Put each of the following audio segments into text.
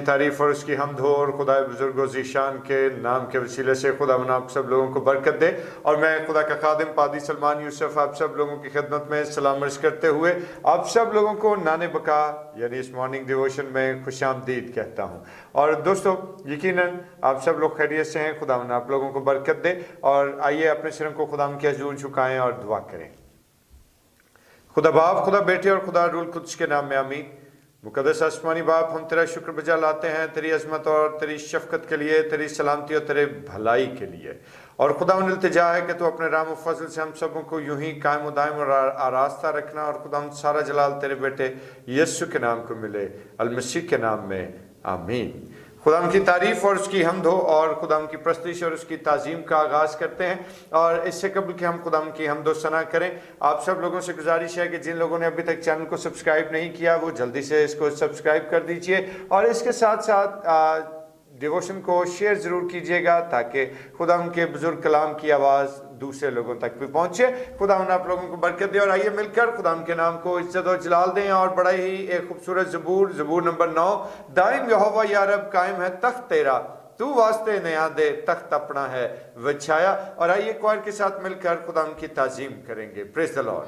तारीफ़ और उसकी हमद हो, और खुदा बुजुर्ग व ज़ीशान के नाम के वसीले से खुदा आप सब लोगों को बरकत दे। और मैं खुदा का खादिम पादी सलमान यूसुफ आप सब लोगों की खिदमत में सलाम अर्ज़ करते हुए आप सब लोगों को नाने बका यानी इस मॉर्निंग डिवोशन में खुशामदीद कहता हूँ। और दोस्तों यकीनन आप सब लोग खैरियत से हैं, खुदा आप लोगों को बरकत दे। और आइए अपने सिरों को खुदा के हजूर झुकाएं और दुआ करें। खुदा बाप, खुदा बेटे और खुदा रूल कुद्स के नाम में आमीन। मुकद्दस आसमानी बाप, हम तेरा शुक्र बजा लाते हैं तेरी अज़मत और तेरी शफ़क़त के लिए, तेरी सलामती और तेरे भलाई के लिए। और खुदा इल्तिजा है कि तू अपने राम और फजल से हम सबों को यूं ही कायम दायम और आरास्ता रखना। और खुदा सारा जलाल तेरे बेटे यीशु के नाम को मिले, अल मसीह के नाम में आमीन। खुदा की तारीफ़ और उसकी हमद हो, और खुदा की प्रस्तुति और उसकी ताज़ीम का आगाज़ करते हैं। और इससे कबल कि हम खुदा की हमद व सना करें, आप सब लोगों से गुजारिश है कि जिन लोगों ने अभी तक चैनल को सब्सक्राइब नहीं किया वो जल्दी से इसको सब्सक्राइब कर दीजिए, और इसके साथ साथ डिवोशन को शेयर ज़रूर कीजिएगा ताकि खुदा के बुजुर्ग कलाम की आवाज़ दूसरे लोगों तक भी पहुँचे। खुदा आप लोगों को बरकत दे। और आइए मिलकर खुदा के नाम को इज्जत और जलाल दें। और बड़ा ही एक खूबसूरत ज़बूर नंबर 9, दाइम यहोवा या रब कायम है तख्त तेरा, तू वास्ते नया दे तख्त अपना है विछाया। और आइए क्वायर के साथ मिलकर खुदा की ताज़ीम करेंगे। Praise the Lord.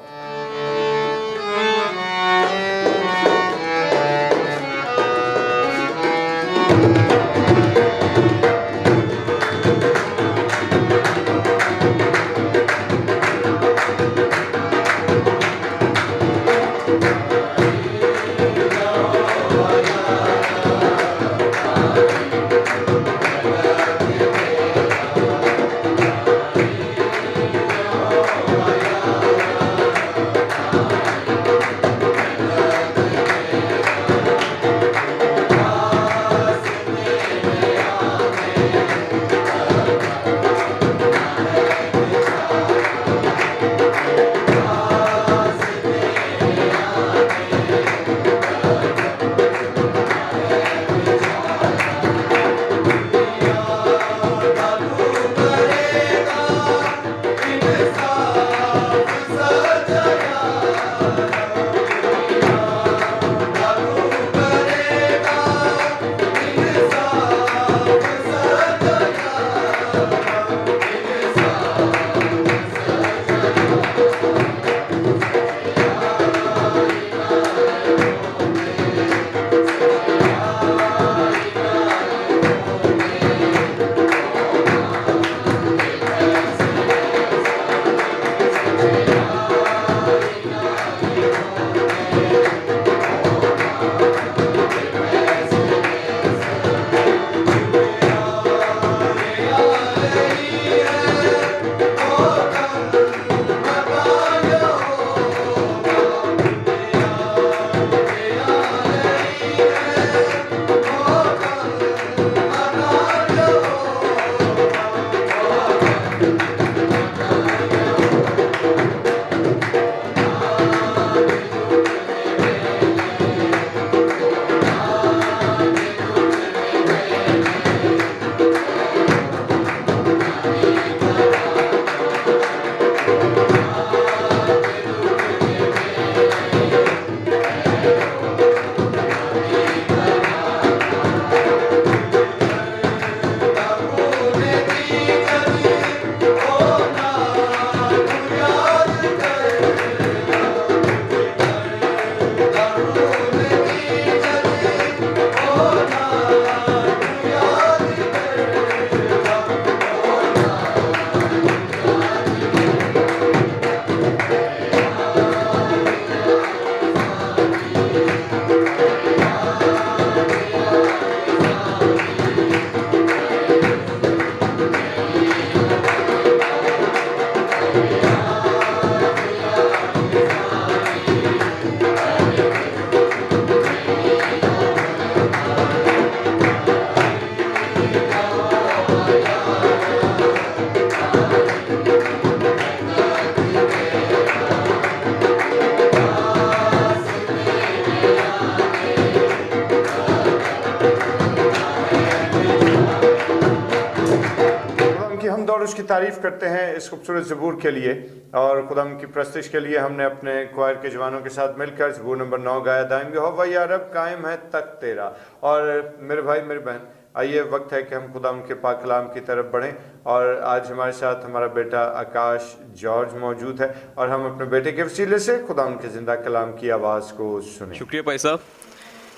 तारीफ़ करते हैं इस खूबसूरत ज़बूर के लिए, और खुदावंद की प्रस्तुति के लिए हमने अपने क्वायर के जवानों के साथ मिलकर ज़बूर नंबर 9 गाया, दाइम यहोवा या रब कायम है तख्त तेरा। और मेरे भाई मेरी बहन, आइए वक्त है कि हम खुदावंद के पाक कलाम की तरफ बढ़ें। और आज हमारे साथ हमारा बेटा आकाश जॉर्ज मौजूद है, और हम अपने बेटे के वसीले से खुदावंद के ज़िंदा कलाम की आवाज़ को सुनें। शुक्रिया भाई साहब।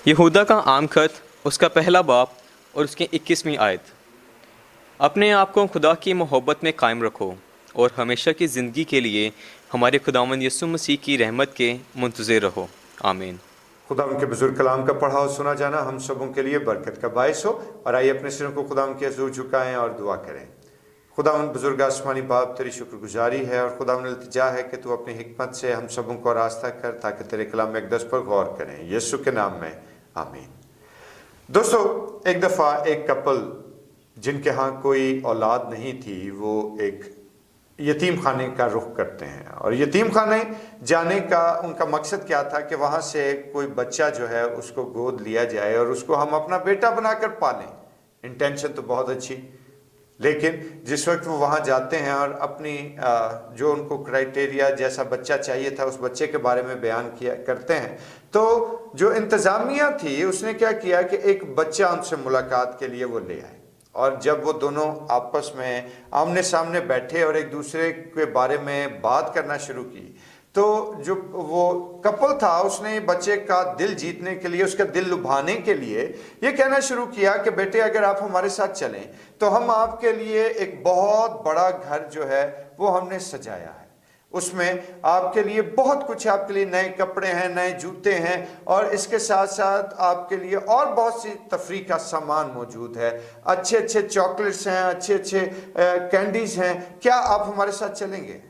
यहूदा का आम खत, उसका पहला बाब और उसकी 21वीं आयत। अपने आप को खुदा की मोहब्बत में कायम रखो और हमेशा की ज़िंदगी के लिए हमारे खुदावंद यीशु मसीह की रहमत के मुंतज़िर रहो। आमीन। खुदावंद के बुजुर्ग कलाम का पढ़ा और सुना जाना हम सबों के लिए बरकत का बायस हो। और आइए अपने सिरों को खुदावंद के हुज़ूर झुकाएं और दुआ करें। खुदावंद बुजुर्ग आसमानी बाप, तेरी शुक्रगुजारी है और खुदावंद इल्तिजा है कि तू अपनी हिकमत से हम सबों को रास्ता कर, ताकि तेरे कलाम अक़दस पर गौर करें। यीशु के नाम में आमीन। दोस्तों, एक दफ़ा एक कपल जिनके यहाँ कोई औलाद नहीं थी, वो एक यतीम खाने का रुख करते हैं। और यतीम खाने जाने का उनका मकसद क्या था कि वहाँ से कोई बच्चा जो है उसको गोद लिया जाए और उसको हम अपना बेटा बनाकर पालें। इंटेंशन तो बहुत अच्छी, लेकिन जिस वक्त वो वहाँ जाते हैं और अपनी जो उनको क्राइटेरिया जैसा बच्चा चाहिए था उस बच्चे के बारे में बयान किया करते हैं, तो जो इंतज़ामिया थी उसने क्या किया कि एक बच्चा उनसे मुलाकात के लिए वो ले आए। और जब वो दोनों आपस में आमने सामने बैठे और एक दूसरे के बारे में बात करना शुरू की, तो जो वो कपल था उसने बच्चे का दिल जीतने के लिए, उसका दिल लुभाने के लिए ये कहना शुरू किया कि बेटे, अगर आप हमारे साथ चलें तो हम आपके लिए एक बहुत बड़ा घर जो है वो हमने सजाया है। उसमें आपके लिए बहुत कुछ है, आपके लिए नए कपड़े हैं, नए जूते हैं, और इसके साथ साथ आपके लिए और बहुत सी तफरीह का सामान मौजूद है। अच्छे अच्छे चॉकलेट्स हैं, अच्छे अच्छे कैंडीज हैं। क्या आप हमारे साथ चलेंगे?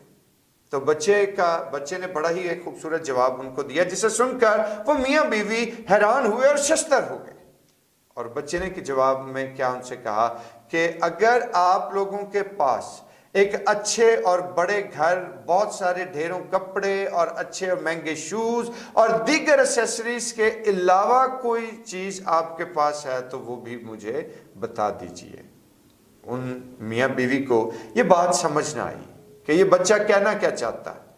तो बच्चे ने बड़ा ही एक खूबसूरत जवाब उनको दिया, जिसे सुनकर वो मियाँ बीवी हैरान हुए और शशदर हो गए। और बच्चे ने के जवाब में क्या उनसे कहा कि अगर आप लोगों के पास एक अच्छे और बड़े घर, बहुत सारे ढेरों कपड़े और अच्छे और महंगे शूज और दीगर एक्सेसरीज के अलावा कोई चीज आपके पास है तो वो भी मुझे बता दीजिए। उन मियाँ बीवी को ये बात समझ ना आई कि ये बच्चा कहना क्या चाहता है।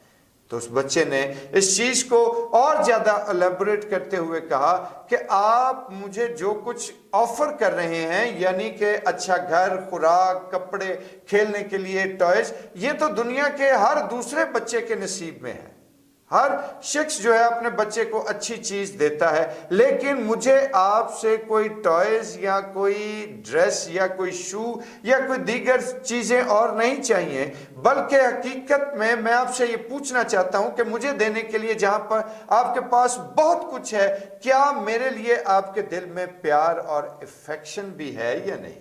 तो उस बच्चे ने इस चीज को और ज्यादा एलेबोरेट करते हुए कहा कि आप मुझे जो कुछ ऑफर कर रहे हैं, यानी कि अच्छा घर, खुराक, कपड़े, खेलने के लिए टॉयज, ये तो दुनिया के हर दूसरे बच्चे के नसीब में है। हर शख्स जो है अपने बच्चे को अच्छी चीज देता है, लेकिन मुझे आपसे कोई टॉयज या कोई ड्रेस या कोई शू या कोई दीगर चीजें और नहीं चाहिए, बल्कि हकीकत में मैं आपसे ये पूछना चाहता हूं कि मुझे देने के लिए जहां पर आपके पास बहुत कुछ है, क्या मेरे लिए आपके दिल में प्यार और अफेक्शन भी है या नहीं?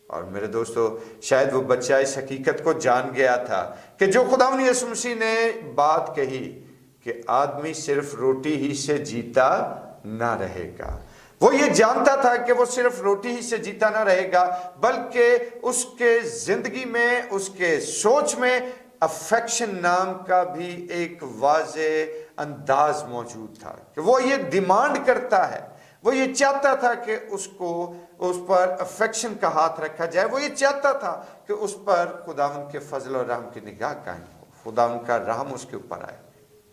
और मेरे दोस्तों, शायद वो बच्चा इस हकीकत को जान गया था कि जो खुदावंद यीशु मसीह ने बात कही कि आदमी सिर्फ रोटी ही से जीता ना रहेगा, वो ये जानता था कि वो सिर्फ रोटी ही से जीता ना रहेगा, बल्कि उसके जिंदगी में, उसके सोच में अफेक्शन नाम का भी एक वाज़े अंदाज मौजूद था कि वो ये डिमांड करता है, वो ये चाहता था कि उसको उस पर अफेक्शन का हाथ रखा जाए। वो ये चाहता था कि उस पर खुदावंद के फजल और रहम की निगाह कायम हो, खुदावंद का रहम उसके ऊपर आए।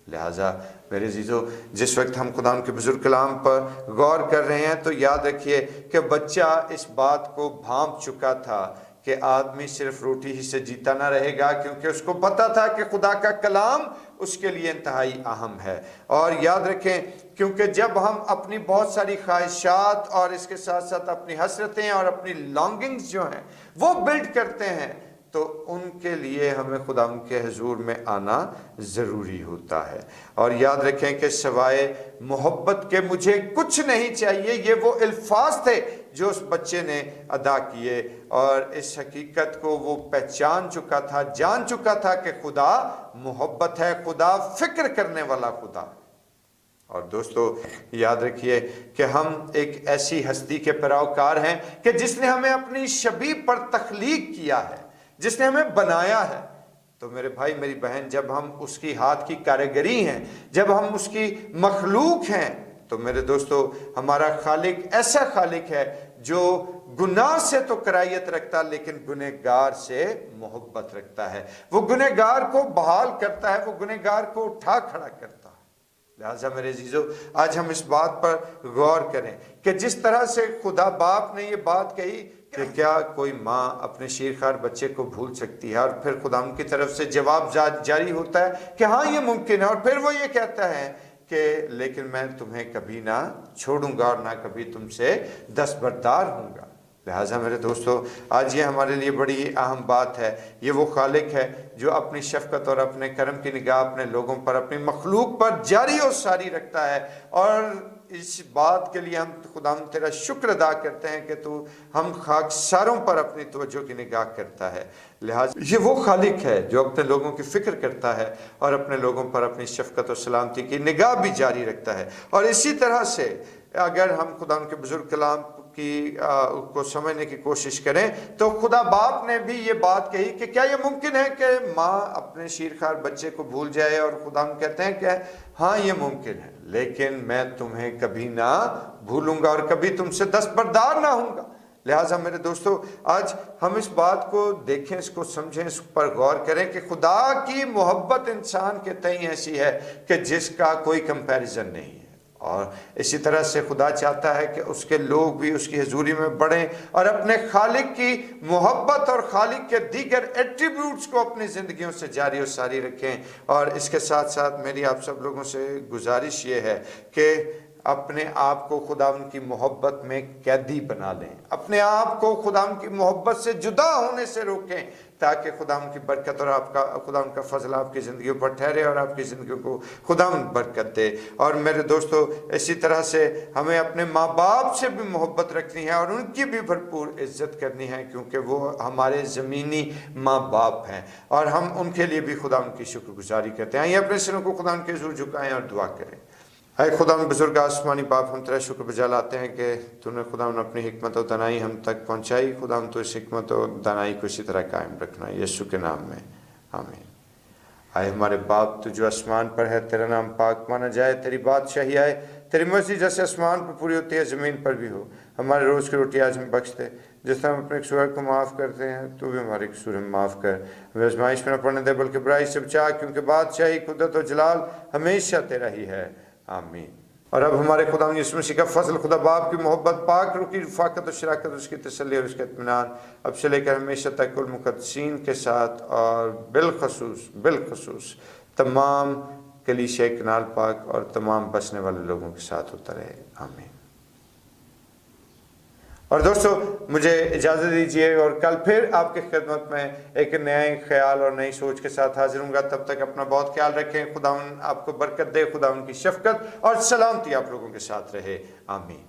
लिहाजा मेरे अजीजों, जिस वक्त हम खुदावंद के बुजुर्ग कलाम पर गौर कर रहे हैं तो याद रखिए कि बच्चा इस बात को भांप चुका था कि आदमी सिर्फ रोटी ही से जीता ना रहेगा, क्योंकि उसको पता था कि खुदा का कलाम उसके लिए इंतहाई अहम है। और याद रखें, क्योंकि जब हम अपनी बहुत सारी ख्वाहिशात और इसके साथ साथ अपनी हसरतें और अपनी लॉन्गिंग्स जो हैं वो बिल्ड करते हैं, तो उनके लिए हमें खुदा के हुजूर में आना ज़रूरी होता है। और याद रखें कि सिवाय मोहब्बत के मुझे कुछ नहीं चाहिए, ये वो अल्फाज थे जो उस बच्चे ने अदा किए, और इस हकीकत को वो पहचान चुका था, जान चुका था कि खुदा मोहब्बत है, खुदा फिक्र करने वाला खुदा। और दोस्तों, याद रखिए कि हम एक ऐसी हस्ती के पैरोकार हैं कि जिसने हमें अपनी शबीह पर तख्लीक किया है, जिसने हमें बनाया है। तो मेरे भाई मेरी बहन, जब हम उसकी हाथ की कारीगरी हैं, जब हम उसकी मखलूक हैं, तो मेरे दोस्तों, हमारा खालिक ऐसा खालिक है जो गुनाह से तो कराहियत रखता लेकिन गुनहगार से मोहब्बत रखता है। वो गुनहगार को बहाल करता है, वो गुनहगार को उठा खड़ा करता है। लिहाजा मेरे अजीजों, आज हम इस बात पर गौर करें कि जिस तरह से खुदा बाप ने ये बात कही कि क्या कोई माँ अपने शीरखार बच्चे को भूल सकती है, और फिर खुदा की तरफ से जवाब जारी होता है कि हाँ ये मुमकिन है, और फिर वो ये कहता है कि लेकिन मैं तुम्हें कभी ना छोड़ूंगा और ना कभी तुमसे दस्तबरदार हूँगा। लिहाजा मेरे दोस्तों, आज ये हमारे लिए बड़ी अहम बात है। ये वो खालिक है जो अपनी शफकत और अपने करम की निगाह अपने लोगों पर, अपनी मखलूक पर जारी और सारी रखता है, और इस बात के लिए हम खुदा तेरा शुक्र अदा करते हैं कि तू हम खाकसारों पर अपनी तवज्जो की निगाह करता है। लिहाजा ये वो खालिक है जो अपने लोगों की फ़िक्र करता है और अपने लोगों पर अपनी शफकत और सलामती की निगाह भी जारी रखता है। और इसी तरह से अगर हम खुदा के बुजुर्ग कलाम को समझने की कोशिश करें तो खुदा बाप ने भी ये बात कही कि क्या ये मुमकिन है कि माँ अपने शीरखार बच्चे को भूल जाए, और खुदा कहते हैं कि हाँ ये मुमकिन है, लेकिन मैं तुम्हें कभी ना भूलूंगा और कभी तुमसे दस्तबरदार ना हूँगा। लिहाजा मेरे दोस्तों, आज हम इस बात को देखें, इसको समझें, इस पर गौर करें कि खुदा की मोहब्बत इंसान के तय ऐसी है कि जिसका कोई कंपैरिजन नहीं है। और इसी तरह से खुदा चाहता है कि उसके लोग भी उसकी हजूरी में बढ़ें और अपने खालिक की मोहब्बत और खालिक के दीगर एट्रीब्यूट्स को अपनी ज़िंदगियों से जारी और सारी रखें। और इसके साथ साथ मेरी आप सब लोगों से गुजारिश ये है कि अपने आप को खुदा की मोहब्बत में कैदी बना लें, अपने आप को खुदा की मोहब्बत से जुदा होने से रोकें, ताकि खुदा की बरकत और आपका खुदा का फजल आपकी ज़िंदगियों पर ठहरे और आपकी ज़िंदगियों को खुदा बरकत दे। और मेरे दोस्तों, इसी तरह से हमें अपने माँ बाप से भी मोहब्बत रखनी है और उनकी भी भरपूर इज्जत करनी है, क्योंकि वो हमारे ज़मीनी माँ बाप हैं और हम उनके लिए भी खुदा उनकी शुक्रगुजारी करते हैं। आइए अपने सिरों को खुदा उनके हुज़ूर झुकाएं और दुआ करें। है खुदा बुजुर्ग आसमानी बाप, हम तेरा शुक्र बजा लाते हैं कि तूने खुदा अपनी हिकमत और दनाई हम तक पहुँचाई। खुदा तो इस हिकमत और दनाई को इसी तरह कायम रखना, यीशु के नाम में आमीन। आए हमारे बाप, तू जो आसमान पर है, तेरा नाम पाक माना जाए, तेरी बादशाही आए, तेरी मर्जी जैसे आसमान पर पूरी होती है ज़मीन पर भी हो। हमारे रोज़ की रोटी आज में बख्श दे, जिस तरह हम अपने कसूर को माफ़ करते हैं, तू भी हमारे कसूर में माफ़ कर। हमें आजमाइश में न पड़ने दे, बल्कि बुराई से बचा, क्योंकि बादशाही, कुदरत और जलाल हमेशा तेरा ही है, आमीन। और अब हमारे खुदा यीशु मसीह का फजल, खुदा बाप की मोहब्बत, पाक रूह की रफ़ाकत और शराकत, उसकी तसल्ली और उसका इत्मीनान अब से लेकर हमेशा तक कुल मुक़द्दसीन के साथ और बिलखसूस तमाम कलीसिया कनाल पाक और तमाम बसने वाले लोगों के साथ होता रहे, आमीन। और दोस्तों, मुझे इजाज़त दीजिए और कल फिर आपकी खिदमत में एक नए ख्याल और नई सोच के साथ हाजिर हूँगा। तब तक अपना बहुत ख्याल रखें। खुदा आपको बरकत दे, खुदा उनकी शफकत और सलामती आप लोगों के साथ रहे, आमीन।